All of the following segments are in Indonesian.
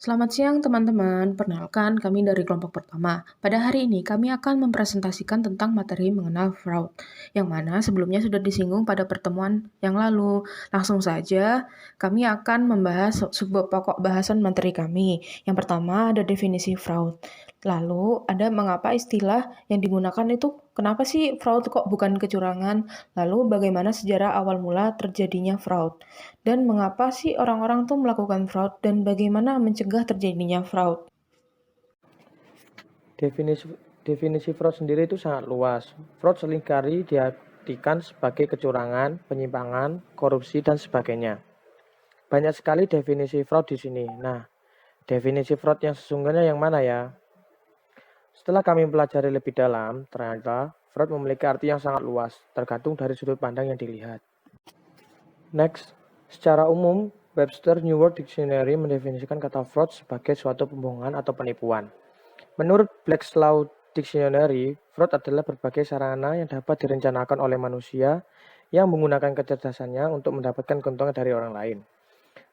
Selamat siang teman-teman, perkenalkan kami dari kelompok pertama. Pada hari ini kami akan mempresentasikan tentang materi mengenal fraud, yang mana sebelumnya sudah disinggung pada pertemuan yang lalu. Langsung saja, kami akan membahas sebuah pokok bahasan materi kami. Yang pertama ada definisi fraud. Lalu ada mengapa istilah yang digunakan itu, kenapa sih fraud kok bukan kecurangan? Lalu bagaimana sejarah awal mula terjadinya fraud? Dan mengapa sih orang-orang tuh melakukan fraud dan bagaimana mencegah terjadinya fraud? Definisi definisi fraud sendiri itu sangat luas. Fraud seringkali diartikan sebagai kecurangan, penyimpangan, korupsi, dan sebagainya. Banyak sekali definisi fraud di sini. Nah, definisi fraud yang sesungguhnya yang mana ya? Setelah kami pelajari lebih dalam, ternyata fraud memiliki arti yang sangat luas, tergantung dari sudut pandang yang dilihat. Next, secara umum, Webster New World Dictionary mendefinisikan kata fraud sebagai suatu pembohongan atau penipuan. Menurut Black's Law Dictionary, fraud adalah berbagai sarana yang dapat direncanakan oleh manusia yang menggunakan kecerdasannya untuk mendapatkan keuntungan dari orang lain.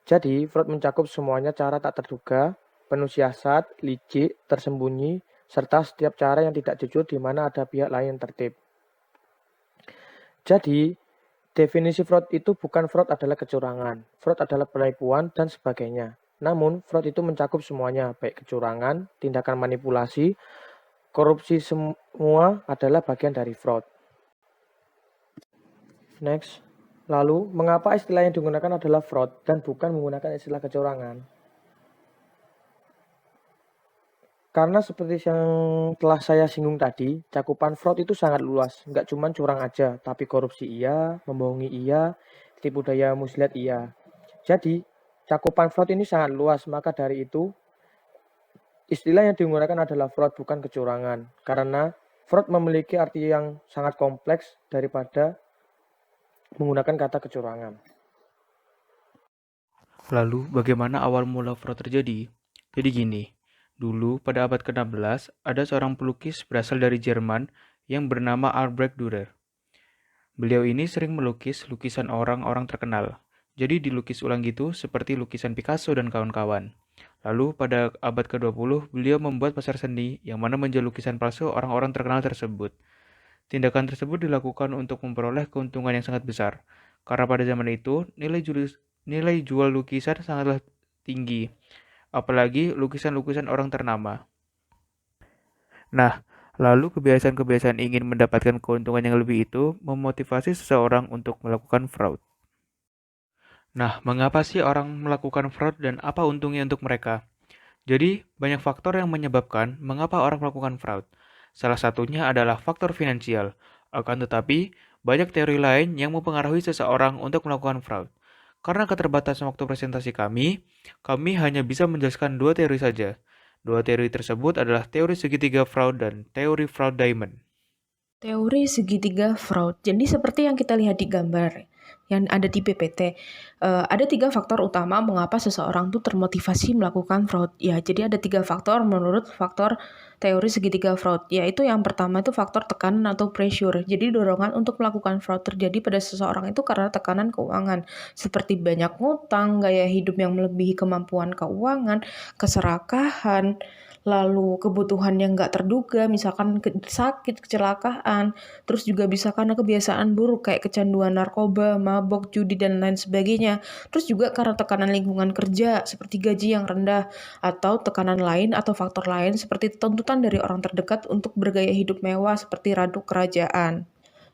Jadi, fraud mencakup semuanya cara tak terduga, penuh siasat, licik, tersembunyi, serta setiap cara yang tidak jujur di mana ada pihak lain yang tertib. Jadi, definisi fraud itu bukan fraud adalah kecurangan, fraud adalah penipuan, dan sebagainya. Namun, fraud itu mencakup semuanya, baik kecurangan, tindakan manipulasi, korupsi, semua adalah bagian dari fraud. Next. Lalu, mengapa istilah yang digunakan adalah fraud dan bukan menggunakan istilah kecurangan? Karena seperti yang telah saya singgung tadi, cakupan fraud itu sangat luas. Nggak cuma curang aja, tapi korupsi iya, membohongi iya, tipu daya muslihat iya. Jadi, cakupan fraud ini sangat luas, maka dari itu, istilah yang digunakan adalah fraud bukan kecurangan. Karena fraud memiliki arti yang sangat kompleks daripada menggunakan kata kecurangan. Lalu, bagaimana awal mula fraud terjadi? Jadi gini, dulu pada abad ke-16, ada seorang pelukis berasal dari Jerman yang bernama Albrecht Dürer. Beliau ini sering melukis lukisan orang-orang terkenal. Jadi dilukis ulang gitu seperti lukisan Picasso dan kawan-kawan. Lalu pada abad ke-20, beliau membuat pasar seni yang mana menjual lukisan palsu orang-orang terkenal tersebut. Tindakan tersebut dilakukan untuk memperoleh keuntungan yang sangat besar. Karena pada zaman itu, nilai jual lukisan sangatlah tinggi, apalagi lukisan-lukisan orang ternama. Nah, lalu kebiasaan-kebiasaan ingin mendapatkan keuntungan yang lebih itu memotivasi seseorang untuk melakukan fraud. Nah, mengapa sih orang melakukan fraud dan apa untungnya untuk mereka? Jadi, banyak faktor yang menyebabkan mengapa orang melakukan fraud. Salah satunya adalah faktor finansial. Akan tetapi, banyak teori lain yang mempengaruhi seseorang untuk melakukan fraud. Karena keterbatasan waktu presentasi kami hanya bisa menjelaskan dua teori saja. Dua teori tersebut adalah teori segitiga fraud dan teori fraud diamond. Teori segitiga fraud. Jadi seperti yang kita lihat di gambar yang ada di PPT, ada 3 faktor utama mengapa seseorang tuh termotivasi melakukan fraud. Ya, jadi ada 3 faktor menurut faktor teori segitiga fraud, yaitu yang pertama itu faktor tekanan atau pressure. Jadi dorongan untuk melakukan fraud terjadi pada seseorang itu karena tekanan keuangan, seperti banyak ngutang, gaya hidup yang melebihi kemampuan keuangan, keserakahan, lalu kebutuhan yang nggak terduga, misalkan sakit, kecelakaan, terus juga bisa karena kebiasaan buruk kayak kecanduan narkoba, mabok, judi, dan lain sebagainya. Terus juga karena tekanan lingkungan kerja seperti gaji yang rendah, atau tekanan lain atau faktor lain seperti tuntutan dari orang terdekat untuk bergaya hidup mewah seperti ratu kerajaan.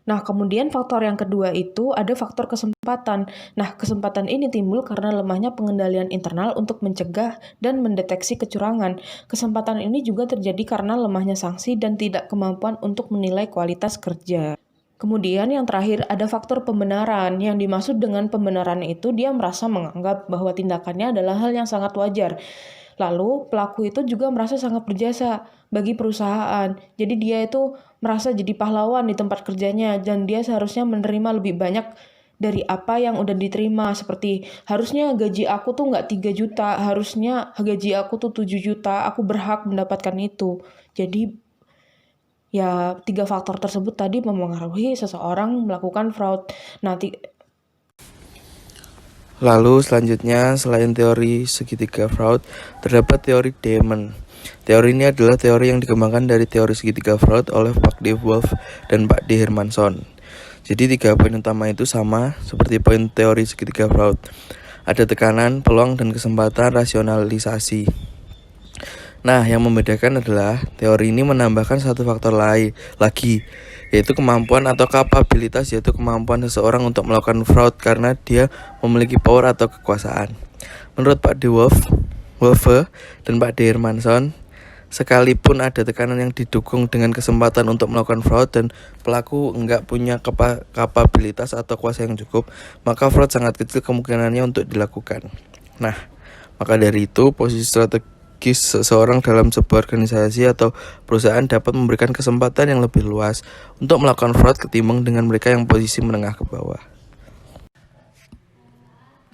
Nah, kemudian faktor yang kedua itu ada faktor kesempatan. Nah, kesempatan ini timbul karena lemahnya pengendalian internal untuk mencegah dan mendeteksi kecurangan. Kesempatan ini juga terjadi karena lemahnya sanksi dan tidak kemampuan untuk menilai kualitas kerja. Kemudian yang terakhir ada faktor pembenaran. Yang dimaksud dengan pembenaran itu dia merasa menganggap bahwa tindakannya adalah hal yang sangat wajar. Lalu pelaku itu juga merasa sangat berjasa bagi perusahaan. Jadi dia itu merasa jadi pahlawan di tempat kerjanya dan dia seharusnya menerima lebih banyak dari apa yang udah diterima. Seperti harusnya gaji aku tuh nggak 3 juta, harusnya gaji aku tuh 7 juta, aku berhak mendapatkan itu. Jadi ya 3 faktor tersebut tadi mempengaruhi seseorang melakukan fraud. Nah, Lalu selanjutnya, selain teori segitiga Freud, terdapat teori Diamond. Teori ini adalah teori yang dikembangkan dari teori segitiga Freud oleh Pak D. Wolff dan Pak D. Hermanson. Jadi 3 poin utama itu sama seperti poin teori segitiga Freud. Ada tekanan, peluang, dan kesempatan rasionalisasi. Nah, yang membedakan adalah teori ini menambahkan satu faktor lain lagi, yaitu kemampuan atau kapabilitas, yaitu kemampuan seseorang untuk melakukan fraud karena dia memiliki power atau kekuasaan. Menurut Pak De Wolfe dan Pak D. Hermanson, sekalipun ada tekanan yang didukung dengan kesempatan untuk melakukan fraud dan pelaku enggak punya kapabilitas atau kuasa yang cukup, maka fraud sangat kecil kemungkinannya untuk dilakukan. Nah, maka dari itu posisi strategis seseorang dalam sebuah organisasi atau perusahaan dapat memberikan kesempatan yang lebih luas untuk melakukan fraud ketimbang dengan mereka yang posisi menengah ke bawah.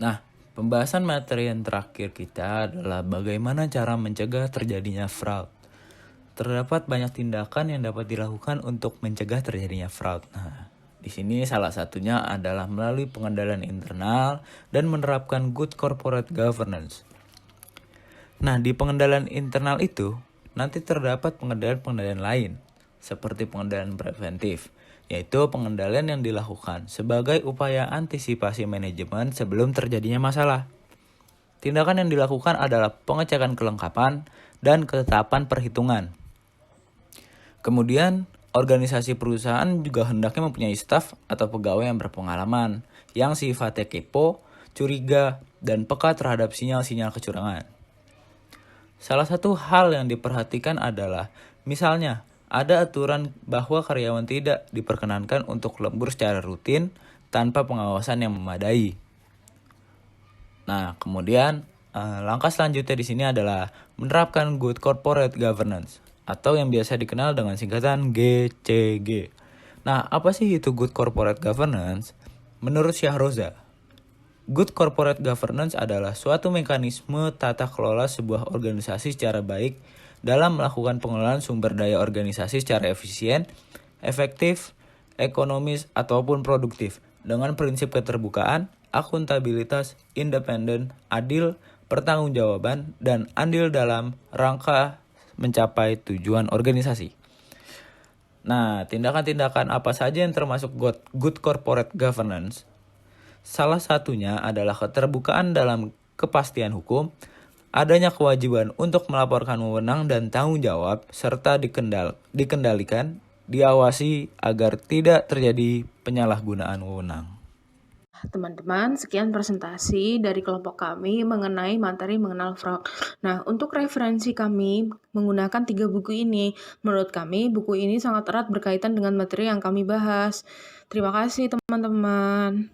Nah, pembahasan materi yang terakhir kita adalah bagaimana cara mencegah terjadinya fraud. Terdapat banyak tindakan yang dapat dilakukan untuk mencegah terjadinya fraud. Nah, di sini salah satunya adalah melalui pengendalian internal dan menerapkan good corporate governance. Nah, di pengendalian internal itu nanti terdapat pengendalian lain, seperti pengendalian preventif, yaitu pengendalian yang dilakukan sebagai upaya antisipasi manajemen sebelum terjadinya masalah. Tindakan yang dilakukan adalah pengecekan kelengkapan dan ketetapan perhitungan. Kemudian, organisasi perusahaan juga hendaknya mempunyai staf atau pegawai yang berpengalaman, yang sifatnya kepo, curiga, dan peka terhadap sinyal-sinyal kecurangan. Salah satu hal yang diperhatikan adalah, misalnya, ada aturan bahwa karyawan tidak diperkenankan untuk lembur secara rutin tanpa pengawasan yang memadai. Nah, kemudian langkah selanjutnya di sini adalah menerapkan good corporate governance atau yang biasa dikenal dengan singkatan GCG. Nah, apa sih itu good corporate governance? Menurut Syahroza, good corporate governance adalah suatu mekanisme tata kelola sebuah organisasi secara baik dalam melakukan pengelolaan sumber daya organisasi secara efisien, efektif, ekonomis, ataupun produktif dengan prinsip keterbukaan, akuntabilitas, independen, adil, pertanggungjawaban, dan andil dalam rangka mencapai tujuan organisasi. Nah, tindakan-tindakan apa saja yang termasuk good corporate governance? Salah satunya adalah keterbukaan dalam kepastian hukum, adanya kewajiban untuk melaporkan wewenang dan tanggung jawab, serta dikendalikan, diawasi agar tidak terjadi penyalahgunaan wewenang. Teman-teman, sekian presentasi dari kelompok kami mengenai materi mengenal fraud. Nah, untuk referensi kami menggunakan 3 buku ini. Menurut kami, buku ini sangat erat berkaitan dengan materi yang kami bahas. Terima kasih, teman-teman.